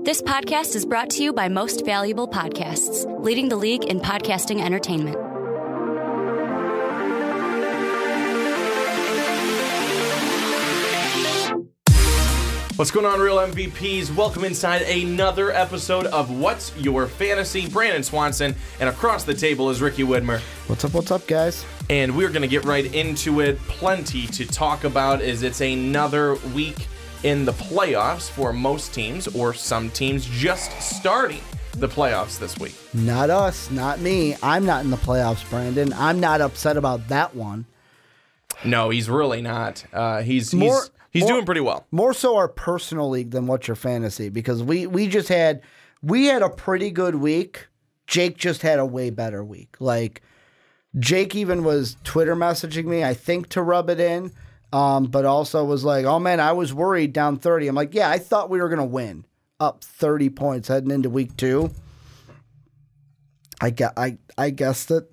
This podcast is brought to you by Most Valuable Podcasts, leading the league in podcasting entertainment. What's going on, real MVPs? Welcome inside another episode of What's Your Fantasy? Brandon Swanson, and across the table is Ricky Widmer. What's up, guys? And we're going to get right into it. Plenty to talk about as it's another week in the playoffs for most teams, or some teams just starting the playoffs this week. Not us, not me. I'm not in the playoffs, Brandon. I'm not upset about that one. No, he's really not. He's doing pretty well. More so our personal league than What's Your Fantasy, because we had a pretty good week. Jake just had a way better week. Like, Jake even was Twitter messaging me, I think, to rub it in. But also was like, oh man, I was worried down 30. I'm like, yeah, I thought we were going to win up 30 points heading into week 2. I guessed that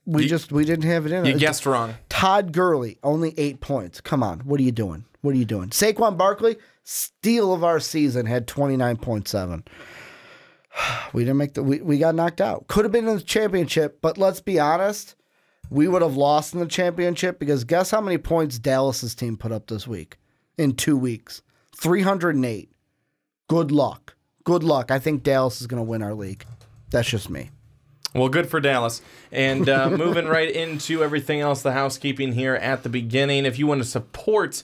we didn't have it in. You guessed wrong. Todd Gurley, only 8 points. Come on. What are you doing? Saquon Barkley, steal of our season, had 29.7. We didn't make we got knocked out. Could have been in the championship, but let's be honest. We would have lost in the championship because guess how many points Dallas's team put up this week in 2 weeks? 308. Good luck. I think Dallas is going to win our league. That's just me. Well, good for Dallas. And moving right into everything else, the housekeeping here at the beginning. If you want to support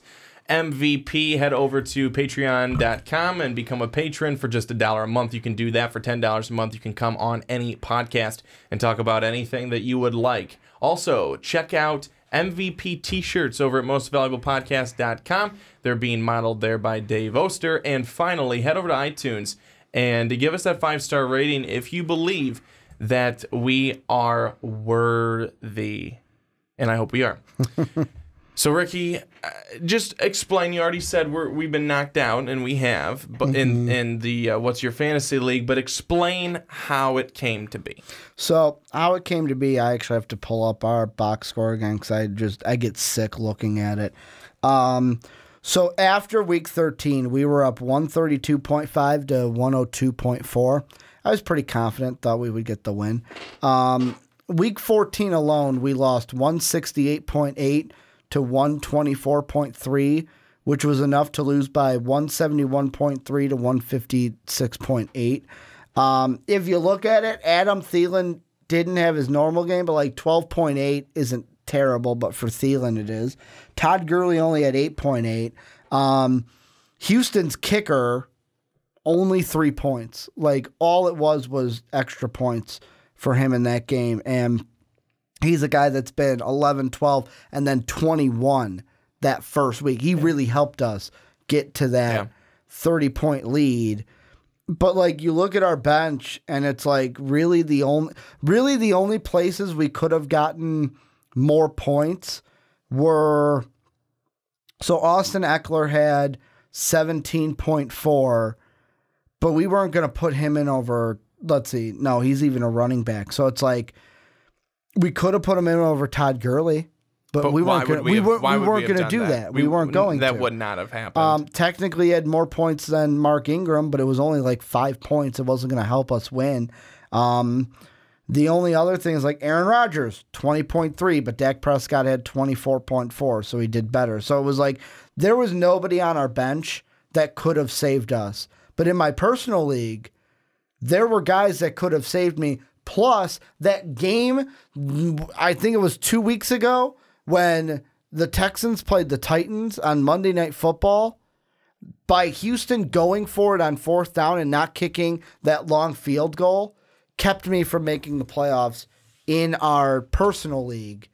MVP, head over to patreon.com and become a patron for just $1 a month. You can do that for $10 a month. You can come on any podcast and talk about anything that you would like. Also, check out MVP t-shirts over at mostvaluablepodcast.com. They're being modeled there by Dave Oster. And finally, head over to iTunes and give us that 5-star rating if you believe that we are worthy. And I hope we are. So, Ricky, just explain. You already said we've been knocked out, and we have, but in the What's Your Fantasy League, but explain how it came to be. So, how it came to be, I actually have to pull up our box score again because I get sick looking at it. So, after week 13, we were up 132.5 to 102.4. I was pretty confident, thought we would get the win. Week 14 alone, we lost 168.8 to 124.3, which was enough to lose by 171.3 to 156.8. If you look at it, Adam Thielen didn't have his normal game, but like 12.8 isn't terrible, but for Thielen it is. Todd Gurley only had 8.8. Houston's kicker, only 3 points. Like, all it was extra points for him in that game, and he's a guy that's been 11, 12, and then 21 that first week. He really helped us get to that 30-point lead. But like, you look at our bench, and it's like really the only places we could have gotten more points were, so Austin Eckler had 17.4, but we weren't going to put him in over. Let's see, no, he's even a running back. So it's like, we could have put him in over Todd Gurley, but we weren't going to do that. We weren't going to. That would not have happened. Technically, he had more points than Mark Ingram, but it was only like 5 points. It wasn't going to help us win. The only other thing is like Aaron Rodgers, 20.3, but Dak Prescott had 24.4, so he did better. So it was like there was nobody on our bench that could have saved us. But in my personal league, there were guys that could have saved me. Plus, that game, I think it was 2 weeks ago, when the Texans played the Titans on Monday Night Football, by Houston going for it on 4th down and not kicking that long field goal, kept me from making the playoffs in our personal league,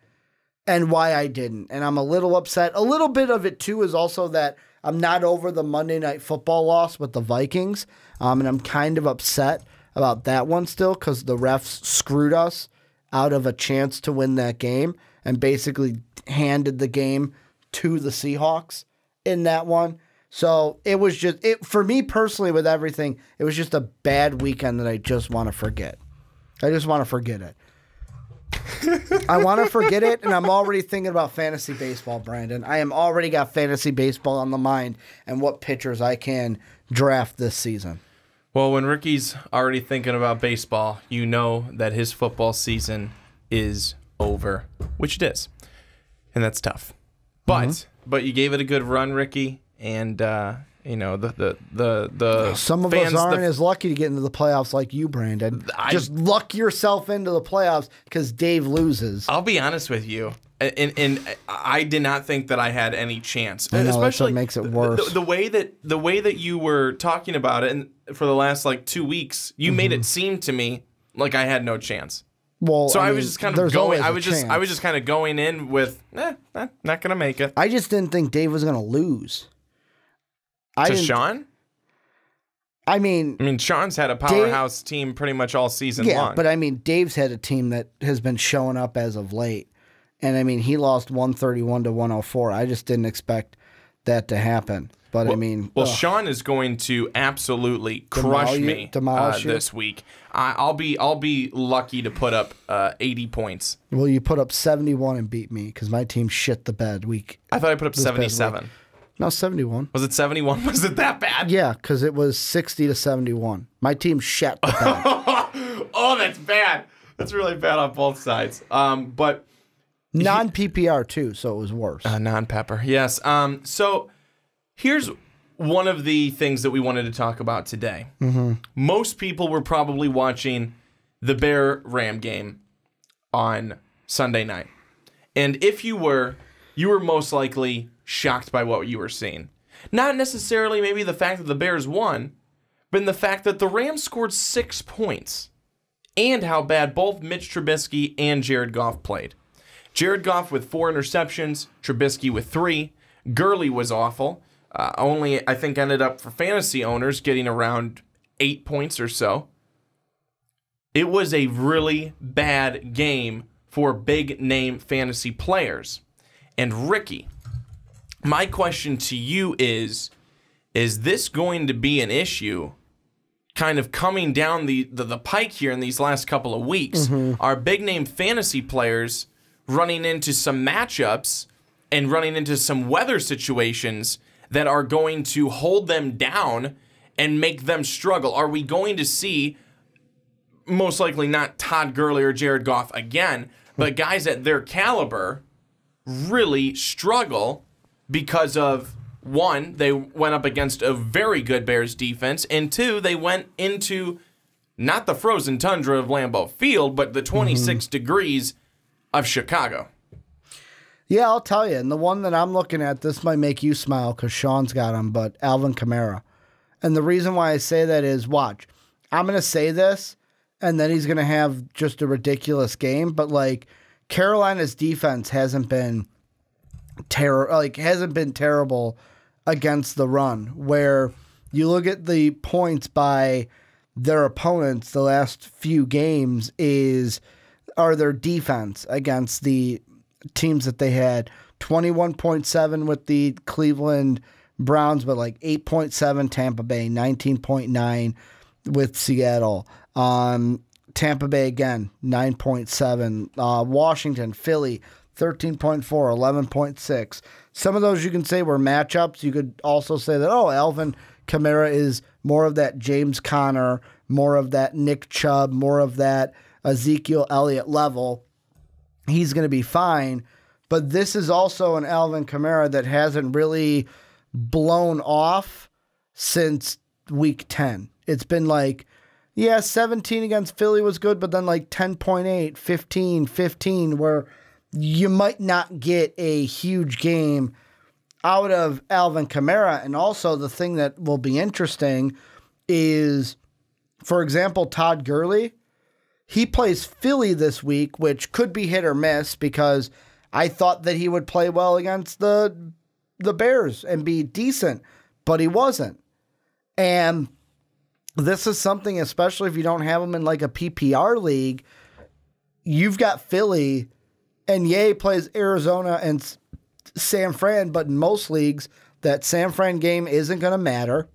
and why I didn't. And I'm a little upset. A little bit of it, too, is also that I'm not over the Monday Night Football loss with the Vikings, and I'm kind of upset about that one still because the refs screwed us out of a chance to win that game and basically handed the game to the Seahawks in that one. So it was just, for me personally with everything, it was just a bad weekend that I just want to forget. I just want to forget it. I want to forget it, and I'm already thinking about fantasy baseball, Brandon. I am already got fantasy baseball on the mind and what pitchers I can draft this season. Well, when Ricky's already thinking about baseball, you know that his football season is over, which it is. And that's tough. But you gave it a good run, Ricky, and you know, the some of fans, us aren't as lucky to get into the playoffs like you, Brandon. Just luck yourself into the playoffs because Dave loses. I'll be honest with you, and I did not think that I had any chance. I know, especially that's what makes it worse. The way that you were talking about it, and for the last like 2 weeks, you made it seem to me like I had no chance. Well, so I was just kind of going. I was just kind of going in with, not gonna make it. I just didn't think Dave was gonna lose. To Sean? I mean, Sean's had a powerhouse team pretty much all season long. Yeah, but I mean, Dave's had a team that has been showing up as of late. And I mean, he lost 131 to 104. I just didn't expect that to happen. But Sean is going to absolutely crush me this week. I'll be lucky to put up 80 points. Well, you put up 71 and beat me because my team shit the bed week. I thought I put up 77. No, 71. Was it 71? Was it that bad? Yeah, because it was 60 to 71. My team shat the bed. Oh, that's bad. That's really bad on both sides. But non-PPR too, so it was worse. Non-pepper, yes. So here's one of the things that we wanted to talk about today. Most people were probably watching the Bear-Ram game on Sunday night. And if you were most likely shocked by what you were seeing. Not necessarily maybe the fact that the Bears won, but in the fact that the Rams scored 6 points and how bad both Mitch Trubisky and Jared Goff played. Jared Goff with 4 interceptions, Trubisky with 3. Gurley was awful. Only, I think, ended up for fantasy owners getting around 8 points or so. It was a really bad game for big-name fantasy players. And Ricky, my question to you is this going to be an issue kind of coming down the pike here in these last couple of weeks? Are big-name fantasy players running into some matchups and running into some weather situations that are going to hold them down and make them struggle? Are we going to see, most likely not Todd Gurley or Jared Goff again, but guys at their caliber really struggle because of, one, they went up against a very good Bears defense, and two, they went into not the frozen tundra of Lambeau Field, but the 26 degrees of Chicago? Yeah, I'll tell you. And the one that I'm looking at, this might make you smile because Sean's got him, but Alvin Kamara. And the reason why I say that is, watch, I'm going to say this, and then he's going to have just a ridiculous game. But, like, Carolina's defense hasn't been terrible against the run, where you look at the points by their opponents the last few games are their defense against the teams that they had. 21.7 with the Cleveland Browns, but like 8.7 Tampa Bay, 19.9 with Seattle. Tampa Bay again, 9.7. Washington, Philly, 13.4, 11.6. Some of those you can say were matchups. You could also say that, Alvin Kamara is more of that James Conner, more of that Nick Chubb, more of that Ezekiel Elliott level. He's going to be fine. But this is also an Alvin Kamara that hasn't really blown off since week 10. It's been like, 17 against Philly was good, but then like 10.8, 15, where you might not get a huge game out of Alvin Kamara. And also the thing that will be interesting is, for example, Todd Gurley. He plays Philly this week, which could be hit or miss because I thought that he would play well against the Bears and be decent, but he wasn't. And this is something, especially if you don't have him in like a PPR league, you've got Philly, and he plays Arizona and San Fran, but in most leagues, that San Fran game isn't going to matter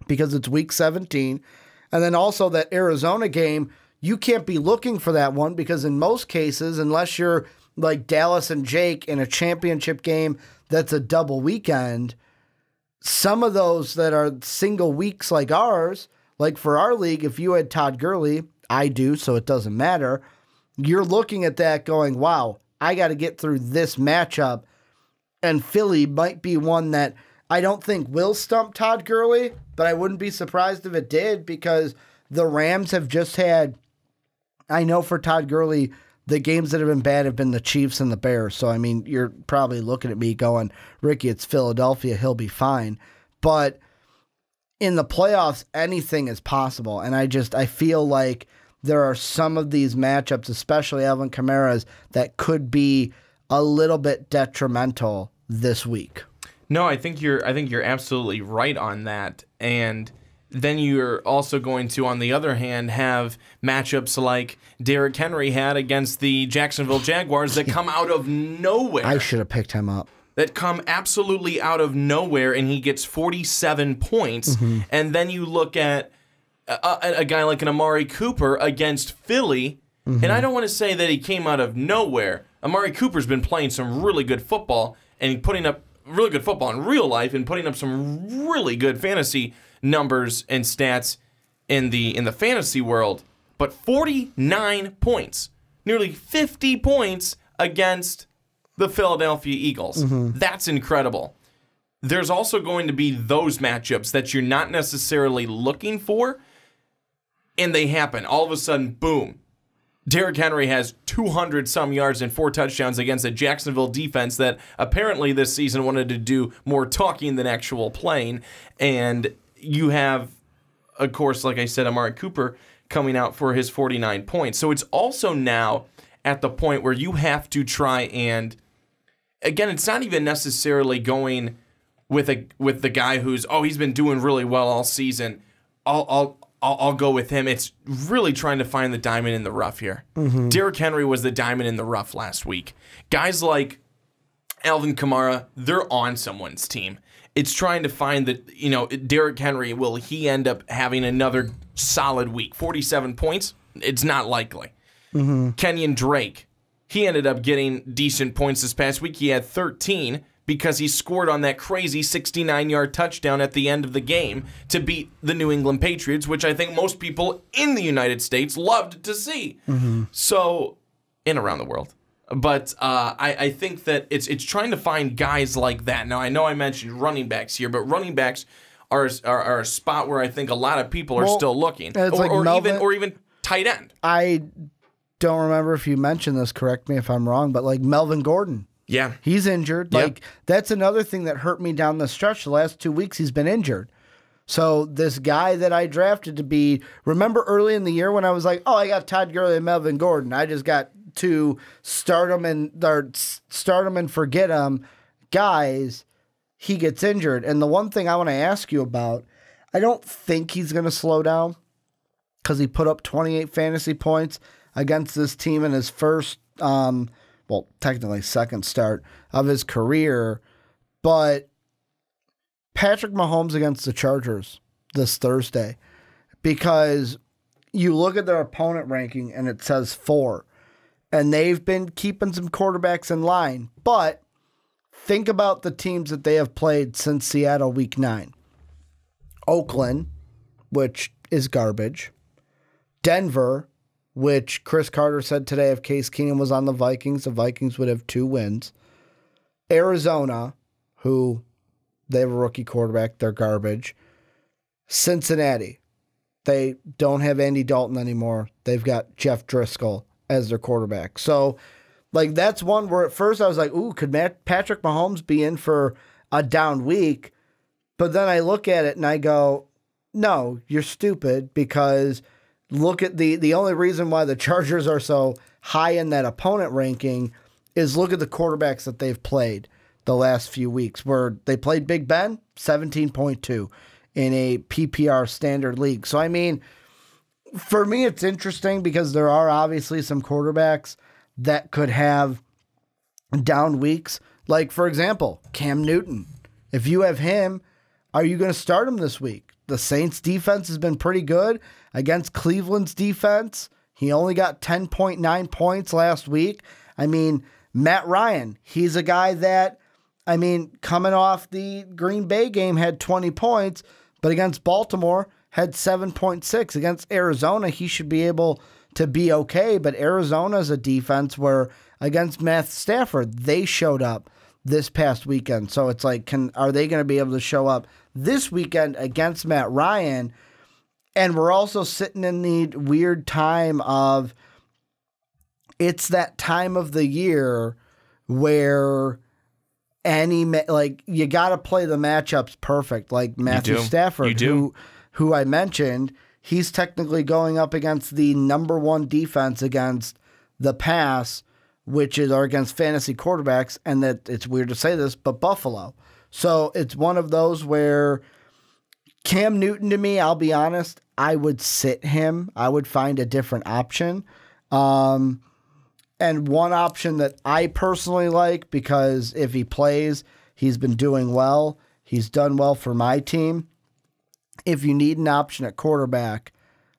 because it's week 17. And then also that Arizona game, you can't be looking for that one because in most cases, unless you're like Dallas and Jake in a championship game that's a double weekend, some of those that are single weeks like ours, like for our league, if you had Todd Gurley, I do, so it doesn't matter. You're looking at that going, wow, I got to get through this matchup. And Philly might be one that I don't think will stump Todd Gurley, but I wouldn't be surprised if it did because the Rams have just had, I know for Todd Gurley, the games that have been bad have been the Chiefs and the Bears. So, I mean, you're probably looking at me going, Ricky, it's Philadelphia. He'll be fine. But in the playoffs, anything is possible. And I feel like there are some of these matchups, especially Alvin Kamara's, that could be a little bit detrimental this week. No, I think you're absolutely right on that. And then you're also going to, on the other hand, have matchups like Derrick Henry had against the Jacksonville Jaguars that come out of nowhere. I should have picked him up. That come absolutely out of nowhere, and he gets 47 points. Mm-hmm. And then you look at a guy like an Amari Cooper against Philly, mm-hmm. and I don't want to say that he came out of nowhere. Amari Cooper's been playing some really good football and putting up really good football in real life and putting up some really good fantasy numbers and stats in the fantasy world. But 49 points, nearly 50 points against the Philadelphia Eagles. Mm-hmm. That's incredible. There's also going to be those matchups that you're not necessarily looking for, and they happen. All of a sudden, boom. Derrick Henry has 200-some yards and 4 touchdowns against a Jacksonville defense that apparently this season wanted to do more talking than actual playing. And you have, of course, like I said, Amari Cooper coming out for his 49 points. So it's also now at the point where you have to try and, again, it's not even necessarily going with the guy who's, he's been doing really well all season. I'll go with him. It's really trying to find the diamond in the rough here. Mm-hmm. Derrick Henry was the diamond in the rough last week. Guys like Alvin Kamara, they're on someone's team. It's trying to find that, Derrick Henry, will he end up having another solid week? 47 points? It's not likely. Mm-hmm. Kenyon Drake, he ended up getting decent points this past week. He had 13 because he scored on that crazy 69-yard touchdown at the end of the game to beat the New England Patriots, which I think most people in the United States loved to see. Mm-hmm. So, and around the world. But I think that it's trying to find guys like that. Now, I know I mentioned running backs here, but running backs are a spot where I think a lot of people are still looking. Or even tight end. I don't remember if you mentioned this, correct me if I'm wrong, but like Melvin Gordon. Yeah. He's injured. Yep. That's another thing that hurt me down the stretch. The last 2 weeks, he's been injured. So this guy that I drafted to be, remember early in the year when I was like, I got Todd Gurley and Melvin Gordon. I just got to start him and forget him. Guys, he gets injured. And the one thing I want to ask you about, I don't think he's going to slow down because he put up 28 fantasy points against this team in his first technically second start of his career, but Patrick Mahomes against the Chargers this Thursday, because you look at their opponent ranking and it says 4, and they've been keeping some quarterbacks in line, but think about the teams that they have played since Seattle Week 9. Oakland, which is garbage. Denver, which Chris Carter said today if Case Keenum was on the Vikings would have 2 wins. Arizona, who they have a rookie quarterback, they're garbage. Cincinnati, they don't have Andy Dalton anymore. They've got Jeff Driscoll as their quarterback. So, that's one where at first I was like, could Patrick Mahomes be in for a down week? But then I look at it and I go, no, you're stupid, because look at the only reason why the Chargers are so high in that opponent ranking is look at the quarterbacks that they've played the last few weeks, where they played Big Ben, 17.2 in a PPR standard league. So, I mean, for me, it's interesting because there are obviously some quarterbacks that could have down weeks. Like, for example, Cam Newton. If you have him, are you going to start him this week? The Saints defense has been pretty good against Cleveland's defense. He only got 10.9 points last week. I mean, Matt Ryan, he's a guy that, coming off the Green Bay game had 20 points, But against Baltimore, had 7.6. Against Arizona, he should be able to be okay. But Arizona's a defense where against Matt Stafford, they showed up this past weekend. So it's like, are they going to be able to show up this weekend against Matt Ryan? And we're also sitting in the weird time of, it's that time of the year where you got to play the matchups perfect. Like Matthew Stafford, who I mentioned, he's technically going up against the number one defense against the pass, or against fantasy quarterbacks. And that it's weird to say this, but Buffalo. So it's one of those where Cam Newton, to me, I'll be honest, I would sit him. I would find a different option. And one option that I personally like, because if he plays, he's been doing well. He's done well for my team. If you need an option at quarterback,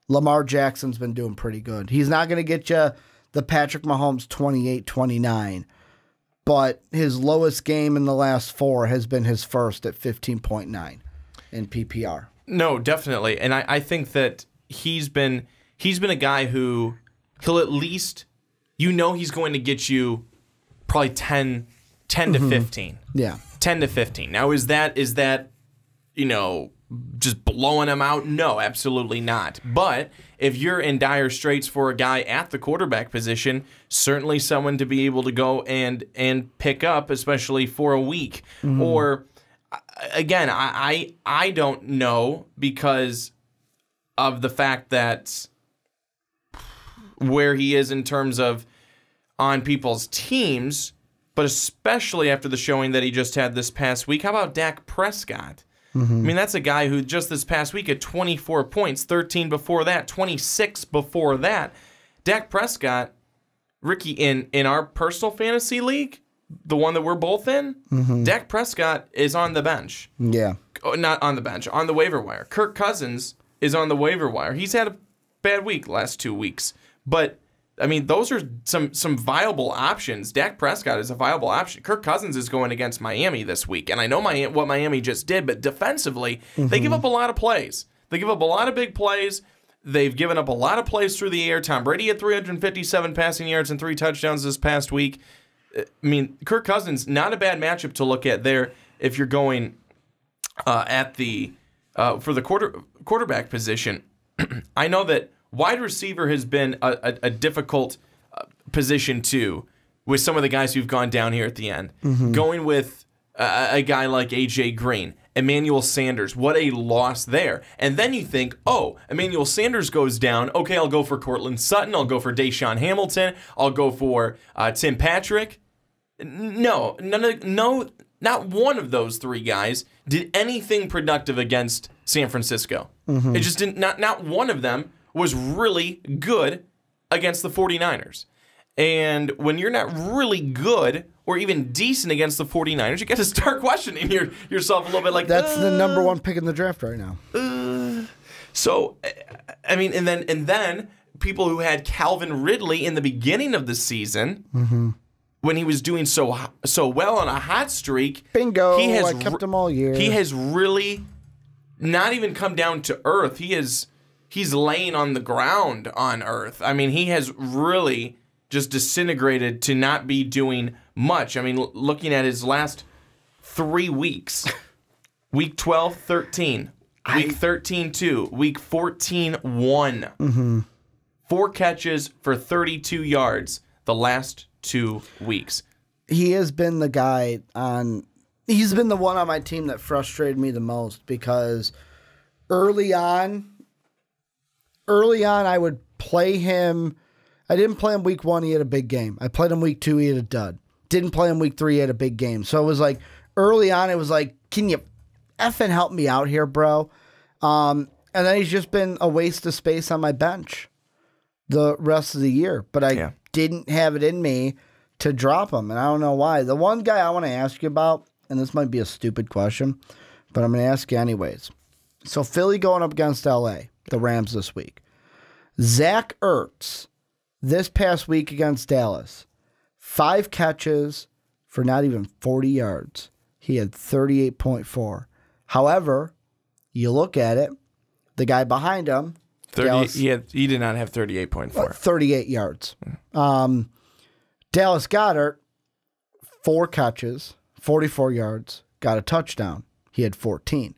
Lamar Jackson's been doing pretty good. He's not going to get you the Patrick Mahomes 28-29, but his lowest game in the last 4 has been his first at 15.9 in PPR. No, definitely. And I think that he's been a guy who he'll at least, he's going to get you probably 10 to 15. Yeah. 10 to 15. Now, is that just blowing him out? No, absolutely not. But if you're in dire straits for a guy at the quarterback position, certainly someone to be able to go and pick up, especially for a week. Mm-hmm. Or, again, I don't know, because of the fact that where he is in terms of on people's teams, but especially after the showing that he just had this past week. How about Dak Prescott? Mm-hmm. I mean, that's a guy who just this past week had 24 points, 13 before that, 26 before that. Dak Prescott, Ricky, in our personal fantasy league, the one that we're both in, mm-hmm. Dak Prescott is on the bench. Yeah. Not on the bench, on the waiver wire. Kirk Cousins is on the waiver wire. He's had a bad week last 2 weeks. But, I mean, those are some viable options. Dak Prescott is a viable option. Kirk Cousins is going against Miami this week. And I know what Miami just did, but defensively, mm-hmm. they give up a lot of plays. They give up a lot of big plays. They've given up a lot of plays through the air. Tom Brady had 357 passing yards and 3 touchdowns this past week. I mean, Kirk Cousins, not a bad matchup to look at there if you're going for the quarterback position. I know that wide receiver has been a difficult position too, with some of the guys who've gone down here at the end. Mm-hmm. Going with a guy like A.J. Green, Emmanuel Sanders, what a loss there. And then you think, oh, Emmanuel Sanders goes down. Okay, I'll go for Cortland Sutton. I'll go for Deshaun Hamilton. I'll go for Tim Patrick. No, not one of those 3 guys did anything productive against San Francisco. Mm-hmm. It just didn't. Not one of them was really good against the 49ers. And when you're not really good or even decent against the 49ers, you got to start questioning yourself a little bit. Like, that's the number 1 pick in the draft right now. So, I mean, and then people who had Calvin Ridley in the beginning of the season, mm-hmm. when he was doing so well on a hot streak. Bingo, I kept him all year. He has really not even come down to earth. He's laying on the ground on earth. I mean, he has really just disintegrated to not be doing much. I mean, looking at his last 3 weeks, week 12, 13, week 13, 2, week 14, 1. Mm-hmm. 4 catches for 32 yards the last 2 weeks. He has been the guy he's been the one on my team that frustrated me the most, because early on I would play him. I didn't play him week 1, he had a big game. I played him week 2, he had a dud. Didn't play him week 3, he had a big game. So it was like, early on, it was like, can you effing help me out here, bro? And then he's just been a waste of space on my bench the rest of the year. But I didn't have it in me to drop him, and I don't know why. The one guy I want to ask you about, and this might be a stupid question, but I'm going to ask you anyways. So Philly going up against L.A., the Rams this week. Zach Ertz, this past week against Dallas, 5 catches for not even 40 yards. He had 38.4. However, You look at it, the guy behind him, 30. He did not have 38.4. 38 yards. Dallas Goedert, 4 catches, 44 yards, got a touchdown. He had 14.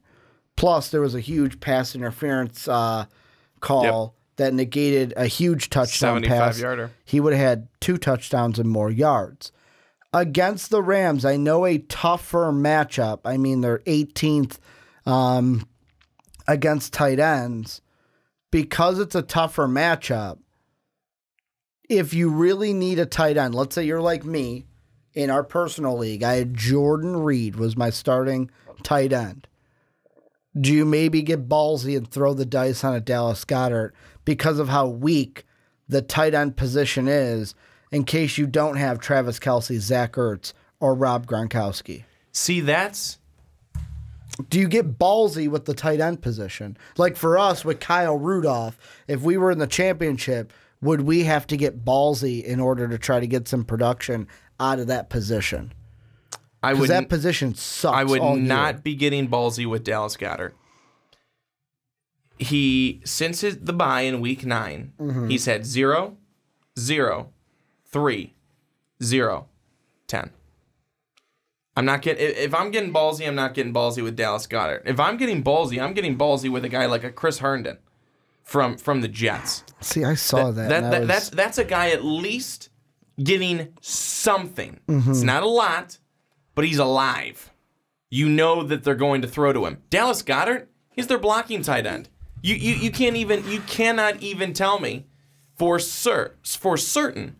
Plus, there was a huge pass interference call that negated a huge touchdown pass. 75-yarder. He would have had 2 touchdowns and more yards. Against the Rams, I know a tougher matchup. I mean, they're 18th against tight ends. Because it's a tougher matchup, if you really need a tight end, let's say you're like me, in our personal league, I had Jordan Reed was my starting tight end. Do you maybe get ballsy and throw the dice on a Dallas Goedert because of how weak the tight end position is in case you don't have Travis Kelce, Zach Ertz, or Rob Gronkowski? See, that's... Do you get ballsy with the tight end position? Like for us with Kyle Rudolph, if we were in the championship, would we have to get ballsy in order to try to get some production out of that position? Because that position sucks. I would not be getting ballsy with Dallas Goedert. Since the bye in week 9, he's had 0, 0, 3, 0, 10. I'm not getting. If I'm getting ballsy, I'm not getting ballsy with Dallas Goedert. If I'm getting ballsy with a guy like a Chris Herndon from the Jets. See, I saw that. That's a guy at least getting something. It's not a lot, but he's alive. You know that they're going to throw to him. Dallas Goedert, he's their blocking tight end. You cannot even tell me for certain.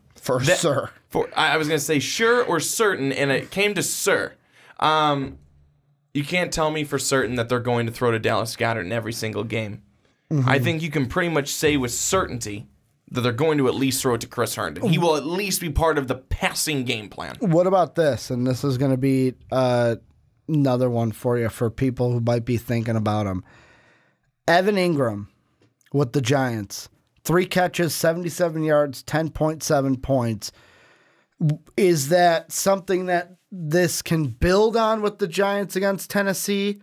I was going to say sure or certain, and it came to sir. You can't tell me for certain that they're going to throw to Dallas Goedert in every single game. I think you can pretty much say with certainty that they're going to at least throw it to Chris Herndon. He will at least be part of the passing game plan. What about this? And this is going to be another one for you for people who might be thinking about him. Evan Engram with the Giants. 3 catches, 77 yards, 10.7 points. Is that something that this can build on with the Giants against Tennessee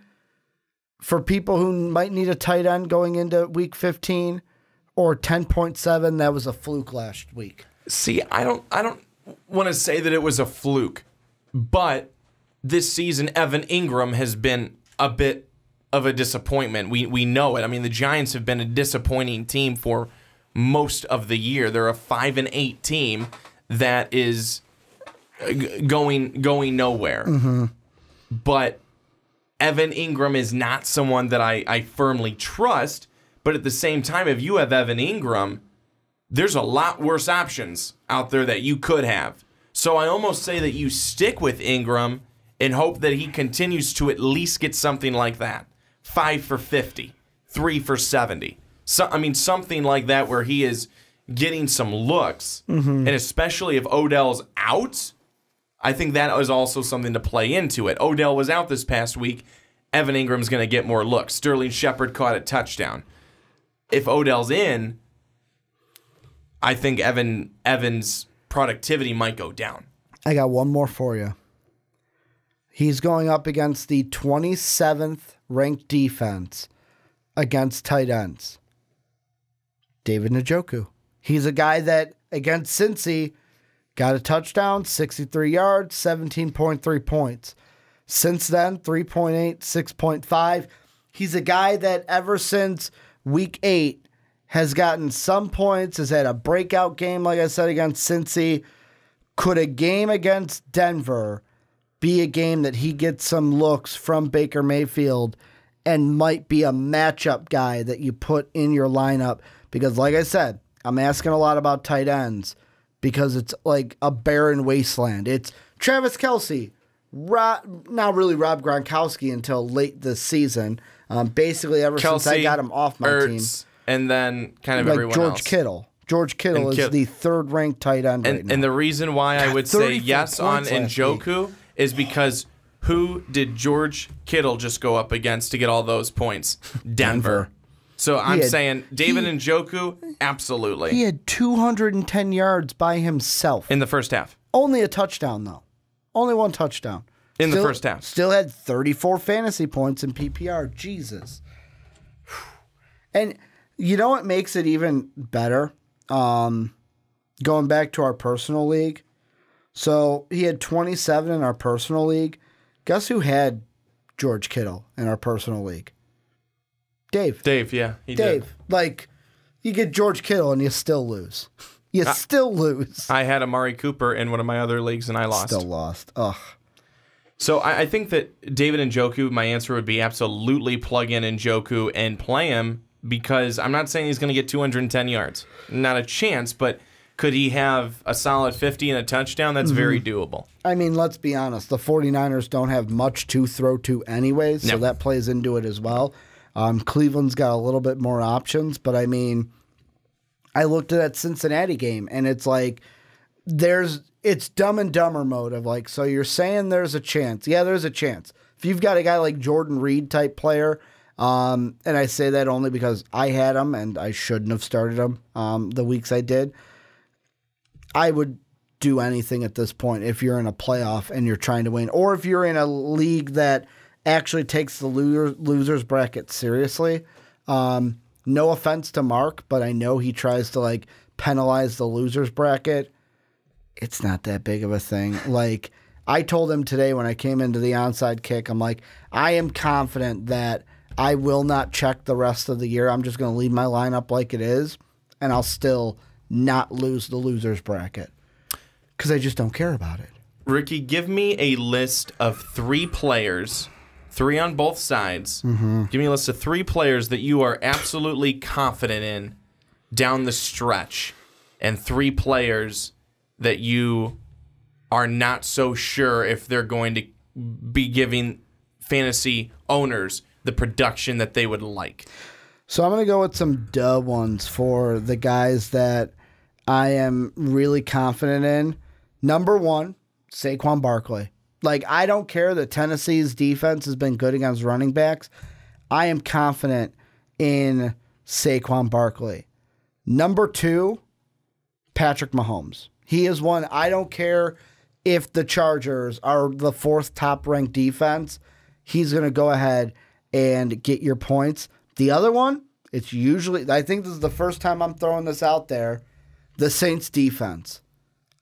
for people who might need a tight end going into week 15? Or 10.7, that was a fluke last week? See, I don't want to say that it was a fluke, but this season Evan Engram has been a bit of a disappointment. We know it. I mean, the Giants have been a disappointing team for most of the year. They're a 5-8 team that is going nowhere. But Evan Engram is not someone that I firmly trust. But at the same time, if you have Evan Engram, there's a lot worse options out there that you could have. So I almost say that you stick with Engram and hope that he continues to at least get something like that. 5 for 50, 3 for 70. Something like that where he is getting some looks. And especially if Odell's out, I think that is also something to play into it. Odell was out this past week. Evan Ingram's going to get more looks. Sterling Shepard caught a touchdown. If Odell's in, I think Evan's productivity might go down. I got one more for you. He's going up against the 27th ranked defense against tight ends. David Njoku. He's a guy that, against Cincy, got a touchdown, 63 yards, 17.3 points. Since then, 3.8, 6.5. He's a guy that ever since Week 8 has gotten some points, has had a breakout game, like I said, against Cincy. Could a game against Denver be a game that he gets some looks from Baker Mayfield and might be a matchup guy that you put in your lineup? Because like I said, I'm asking a lot about tight ends because it's like a barren wasteland. It's Travis Kelce, not really Rob Gronkowski until late this season. Basically, ever since I got him off my Ertz, team. And then kind of like everyone George else. Kittle. George Kittle is the third-ranked tight end right now. And the reason why I would say yes on Njoku is because who did George Kittle just go up against to get all those points? Denver. So I'm saying David Njoku, absolutely. He had 210 yards by himself. In the first half. Only a touchdown, though. Only one touchdown. In the first half. Still had 34 fantasy points in PPR. Jesus. And you know what makes it even better? Going back to our personal league. So he had 27 in our personal league. Guess who had George Kittle in our personal league? Dave. Yeah. He did. Like, you get George Kittle and you still lose. You still lose. I had Amari Cooper in one of my other leagues and I lost. Still lost. Ugh. So I think that David Njoku, my answer would be absolutely plug in Njoku and play him, because I'm not saying he's going to get 210 yards. Not a chance, but could he have a solid 50 and a touchdown? That's very doable. I mean, let's be honest. The 49ers don't have much to throw to anyways, so that plays into it as well. Cleveland's got a little bit more options, but I mean, I looked at that Cincinnati game, and it's like it's Dumb and Dumber mode of like, so you're saying there's a chance. Yeah, there's a chance. If you've got a guy like Jordan Reed type player, and I say that only because I had him and I shouldn't have started him the weeks I did, I would do anything at this point if you're in a playoff and you're trying to win, or if you're in a league that actually takes the losers bracket seriously. No offense to Mark, but I know he tries to like penalize the losers bracket. It's not that big of a thing. Like, I told him today when I came into the onside kick, I'm like, I am confident that I will not check the rest of the year. I'm just going to leave my lineup like it is, and I'll still not lose the losers bracket because I just don't care about it. Ricky, give me a list of 3 players, 3 on both sides. Give me a list of 3 players that you are absolutely confident in down the stretch, and 3 players that you are not so sure if they're going to be giving fantasy owners the production that they would like. So I'm going to go with some duh ones for the guys that I am really confident in. Number 1, Saquon Barkley. Like, I don't care that Tennessee's defense has been good against running backs. I am confident in Saquon Barkley. Number 2, Patrick Mahomes. He is one. I don't care if the Chargers are the 4th top-ranked defense. He's going to go ahead and get your points. The other one, it's usually, I think this is the first time I'm throwing this out there, the Saints defense.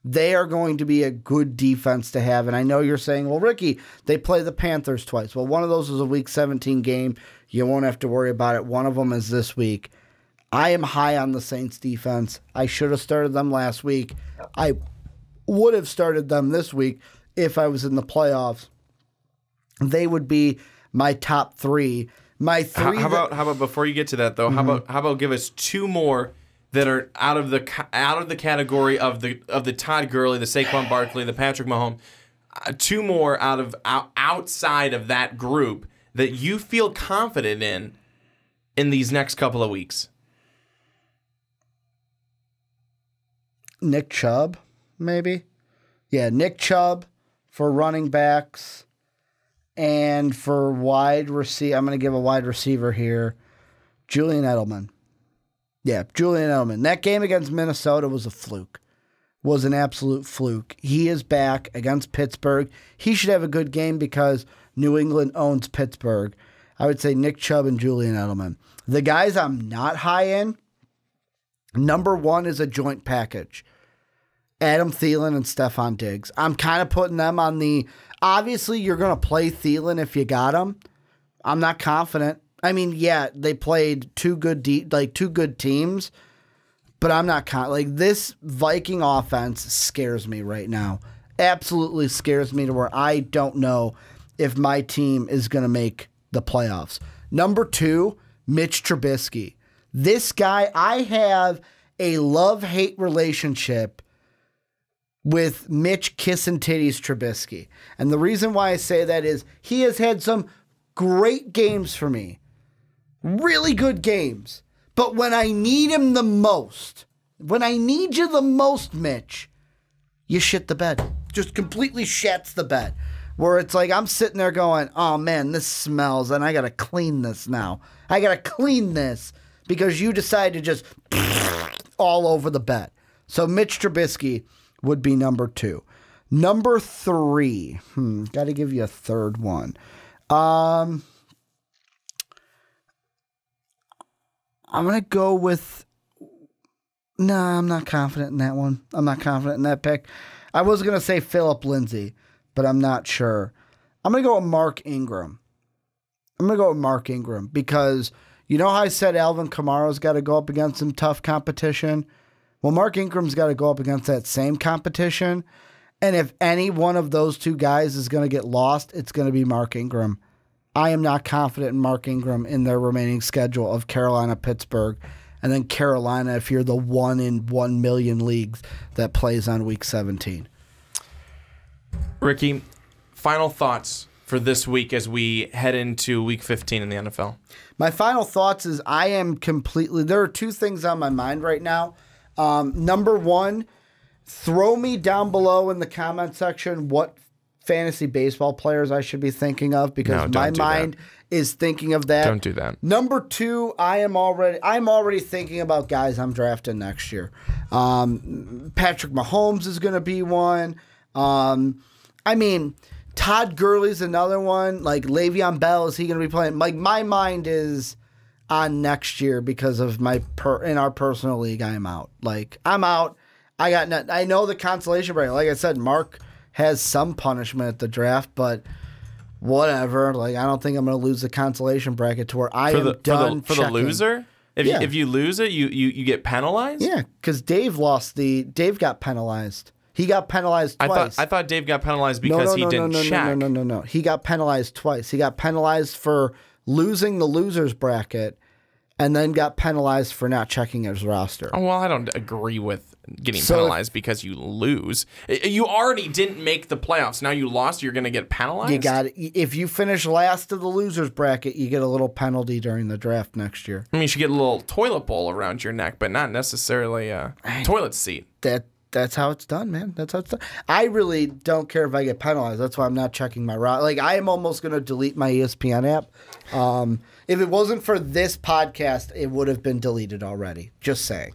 They are going to be a good defense to have. And I know you're saying, well, Ricky, they play the Panthers twice. Well, one of those is a Week 17 game. You won't have to worry about it. One of them is this week. I am high on the Saints defense. I should have started them last week. I would have started them this week if I was in the playoffs. They would be my top 3. My 3. How about before you get to that though? How about give us 2 more that are out of the category of the Todd Gurley, the Saquon Barkley, the Patrick Mahomes. 2 more outside of that group that you feel confident in these next couple of weeks. Nick Chubb, maybe? Yeah, Nick Chubb for running backs. And for wide receiver, I'm going to give a wide receiver here, Julian Edelman. Yeah, Julian Edelman. That game against Minnesota was a fluke. Was an absolute fluke. He is back against Pittsburgh. He should have a good game because New England owns Pittsburgh. I would say Nick Chubb and Julian Edelman. The guys I'm not high in, number 1 is a joint package. Adam Thielen and Stephon Diggs. I'm kind of putting them on the... Obviously, you're going to play Thielen if you got him. I'm not confident. I mean, yeah, they played 2 good teams, but I'm not confident. Like, this Viking offense scares me right now. Absolutely scares me to where I don't know if my team is going to make the playoffs. Number 2, Mitch Trubisky. This guy, I have a love-hate relationship with Mitch Kissin' Titties Trubisky. And the reason why I say that is he has had some great games for me. Really good games. But when I need him the most, when I need you the most, Mitch, you shit the bed. Just completely shats the bed. Where it's like I'm sitting there going, oh man, this smells and I got to clean this now. I got to clean this because you decided to just all over the bed. So Mitch Trubisky would be number 2. Number 3. Got to give you a third one. I'm going to go with... Nah, I'm not confident in that one. I'm not confident in that pick. I was going to say Phillip Lindsay, but I'm not sure. I'm going to go with Mark Ingram. Because you know how I said Alvin Kamara's got to go up against some tough competition? Well, Mark Ingram's got to go up against that same competition. And if any one of those two guys is going to get lost, it's going to be Mark Ingram. I am not confident in Mark Ingram in their remaining schedule of Carolina, Pittsburgh, and then Carolina if you're the 1 in 1 million leagues that plays on Week 17. Ricky, final thoughts for this week as we head into Week 15 in the NFL. My final thoughts is there are two things on my mind right now. Number one, throw me down below in the comment section what fantasy baseball players I should be thinking of, because my mind is thinking of that. Don't do that. Number two, I'm already thinking about guys I'm drafting next year. Patrick Mahomes is going to be one. Todd Gurley's another one. Like Le'Veon Bell, is he going to be playing? Like my mind is on next year because of in our personal league. I'm out. Like I'm out. I got nothing. I know the consolation bracket. Like I said, Mark has some punishment at the draft, but whatever. Like I don't think I'm going to lose the consolation bracket to where I am done for the loser. If you lose it, you get penalized. Yeah, because Dave got penalized. He got penalized twice. I thought Dave got penalized because he didn't check. No. He got penalized twice. He got penalized for losing the losers bracket, and then got penalized for not checking his roster. Oh, well, I don't agree with getting penalized because you lose. You already didn't make the playoffs. Now you lost, you're going to get penalized? You got it. If you finish last of the losers bracket, you get a little penalty during the draft next year. I mean, you should get a little toilet bowl around your neck, but not necessarily a toilet seat. That's how it's done, man. That's how it's done. I really don't care if I get penalized. That's why I'm not checking my roster. Like, I am almost going to delete my ESPN app. If it wasn't for this podcast, it would have been deleted already. Just saying.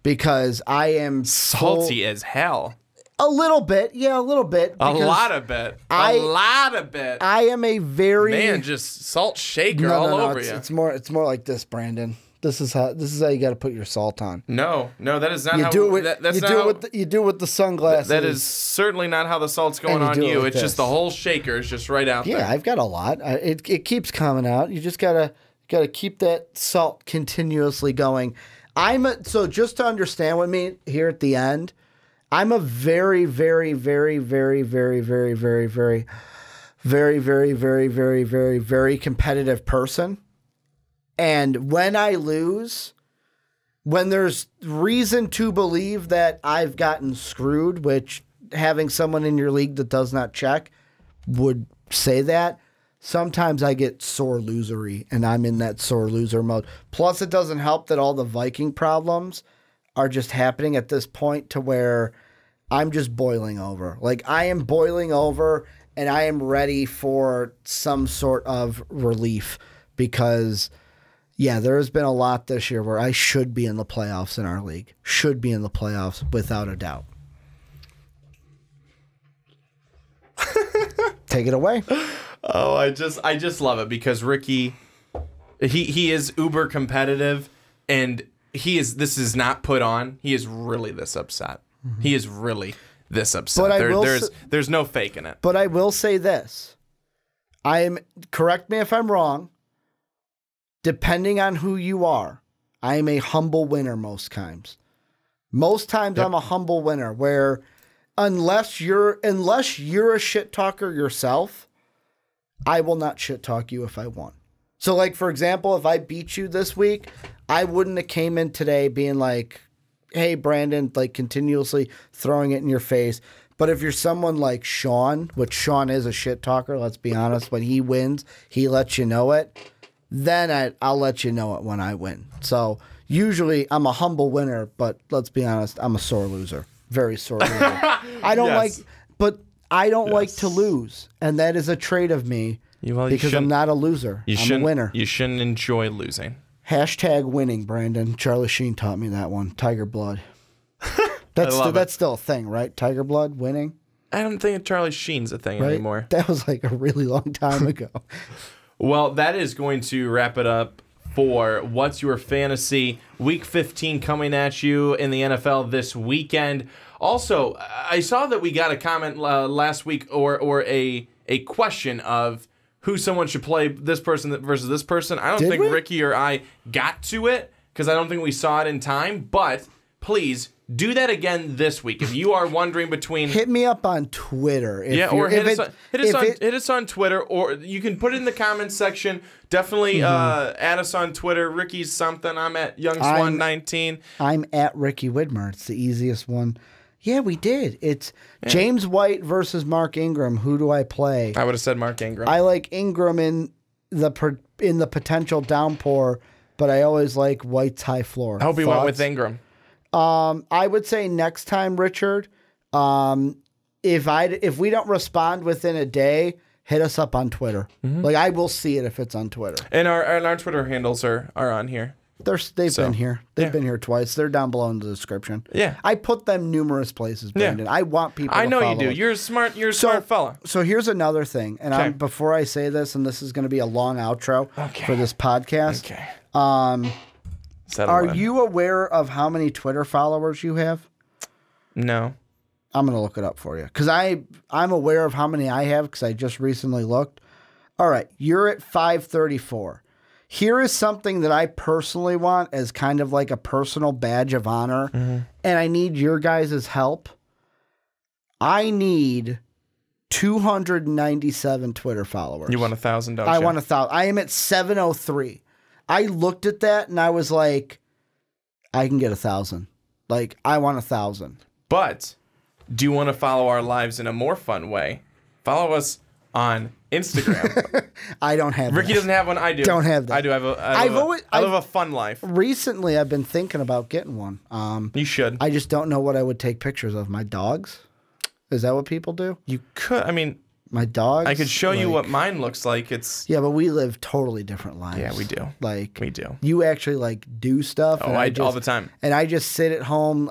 Because I am salty as hell. A little bit. Yeah, a little bit. A lot of bit. A lot of bit. I am a very... Man, just salt shaker all over you. It's more like this, Brandon. This is how you got to put your salt on. No, that is not you how do it. You do it with the sunglasses. That is certainly not how the salt's going on you. It's just the whole shaker is just right out there. Yeah, I've got a lot. It keeps coming out. You just gotta keep that salt continuously going. So just to understand with me here at the end, I'm a very, very, very, very, very, very, very, very, very, very, very, very, very, very competitive person. And when I lose, when there's reason to believe that I've gotten screwed, which having someone in your league that does not check would say that, sometimes I get sore losery, and I'm in that sore loser mode. Plus, it doesn't help that all the Viking problems are just happening at this point to where I'm just boiling over. Like, I am boiling over, and I am ready for some sort of relief because... yeah, there has been a lot this year where I should be in the playoffs in our league. Should be in the playoffs without a doubt. Take it away. Oh, I just love it because Ricky, he is uber competitive, and this is not put on. He is really this upset. Mm-hmm. He is really this upset. But there's no faking it. But I will say this. Correct me if I'm wrong. Depending on who you are, I am a humble winner most times. Most times yep. I'm a humble winner where unless you're a shit talker yourself, I will not shit talk you if I won. So like, for example, if I beat you this week, I wouldn't have came in today being like, hey, Brandon, like continuously throwing it in your face. But if you're someone like Sean, which Sean is a shit talker, let's be honest, when he wins, he lets you know it. Then I'll let you know it when I win. So usually I'm a humble winner, but let's be honest, I'm a sore loser. Very sore loser. I don't like to lose. And that is a trait of me because I'm not a loser. I'm a winner. You shouldn't enjoy losing. Hashtag winning, Brandon. Charlie Sheen taught me that one. Tiger blood. That's still a thing, right? Tiger blood, winning. I don't think Charlie Sheen's a thing anymore. That was like a really long time ago. Well, that is going to wrap it up for What's Your Fantasy. Week 15 coming at you in the NFL this weekend. Also, I saw that we got a comment last week or a question of who someone should play, this person versus this person. I don't think Ricky or I got to it because I don't think we saw it in time, but please do that again this week. If you are wondering between... Hit me up on Twitter. Or hit us on Twitter, or you can put it in the comments section. Definitely add us on Twitter. Ricky's something. I'm at YoungSwan19. I'm at Ricky Widmer. It's the easiest one. Yeah, we did. It's James White versus Mark Ingram. Who do I play? I would have said Mark Ingram. I like Ingram in the potential downpour, but I always like White's high floor. I hope you went with Ingram. I would say next time, Richard, if we don't respond within a day, hit us up on Twitter. Like, I will see it if it's on Twitter. And our Twitter handles are on here. They've been here. They've been here twice. They're down below in the description. Yeah. I put them numerous places, Brandon. Yeah. I want people to know follow you do. us. You're a smart fella. So here's another thing. And before I say this, and this is going to be a long outro for this podcast. Okay. Are you aware of how many Twitter followers you have? No. I'm going to look it up for you. Because I'm aware of how many I have because I just recently looked. All right. You're at 534. Here is something that I personally want as kind of like a personal badge of honor, and I need your guys' help. I need 297 Twitter followers. You want 1,000, don't you? I want 1,000. I am at 703. I looked at that, and I was like, I can get 1,000. Like, I want 1,000. But do you want to follow our lives in a more fun way? Follow us on Instagram. I don't have Ricky that. Doesn't have one. I do. Don't have that. I do have I live a fun life. Recently, I've been thinking about getting one. You should. I just don't know what I would take pictures of. My dogs? Is that what people do? You could. I mean, my dogs? I could show you what mine looks like. Yeah, but we live totally different lives. Yeah, we do. We do. You actually do stuff. Oh, I all the time. And I just sit at home.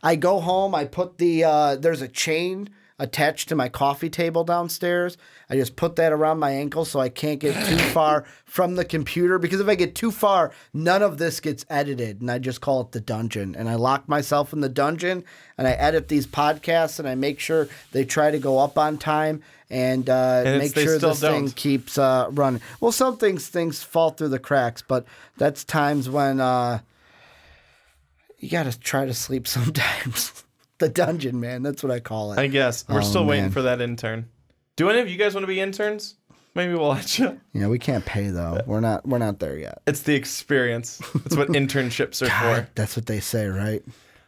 I go home. I put there's a chain attached to my coffee table downstairs. I just put that around my ankle so I can't get too far from the computer, because if I get too far, none of this gets edited, and I just call it the dungeon. And I lock myself in the dungeon, and I edit these podcasts, and I make sure they try to go up on time, and make sure this thing keeps running. Well, some things fall through the cracks, but that's times when you got to try to sleep sometimes. The dungeon, man. That's what I call it. I guess. We're still waiting for that intern. Do any of you guys want to be interns? Maybe we'll let you. Yeah, we can't pay, though. We're not there yet. It's the experience. That's what internships are for. That's what they say, right?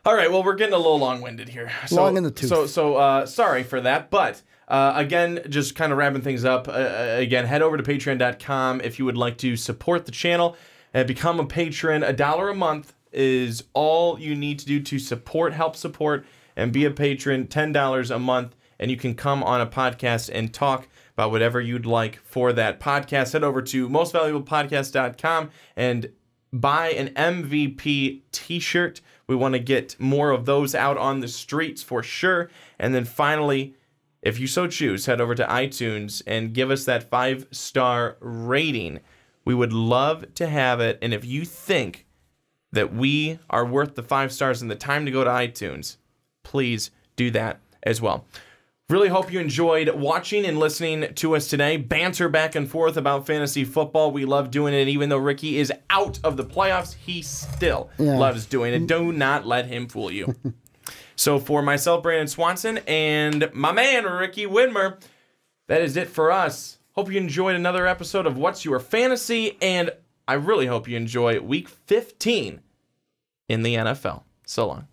All right. Well, we're getting a little long-winded here. Long in the tooth. So sorry for that. But again, just kind of wrapping things up. Again, head over to patreon.com if you would like to support the channel and become a patron. $1 a month is all you need to do to help support, and be a patron. $10 a month, and you can come on a podcast and talk about whatever you'd like for that podcast. Head over to mostvaluablepodcast.com and buy an MVP t-shirt. We want to get more of those out on the streets for sure. And then finally, if you so choose, head over to iTunes and give us that 5-star rating. We would love to have it. And if you think that we are worth the 5 stars and the time to go to iTunes, please do that as well. Really hope you enjoyed watching and listening to us today. Banter back and forth about fantasy football. We love doing it. Even though Ricky is out of the playoffs, he still loves doing it. Do not let him fool you. So for myself, Brandon Swanson, and my man, Ricky Widmer, that is it for us. Hope you enjoyed another episode of What's Your Fantasy, and I really hope you enjoy Week 15 in the NFL. So long.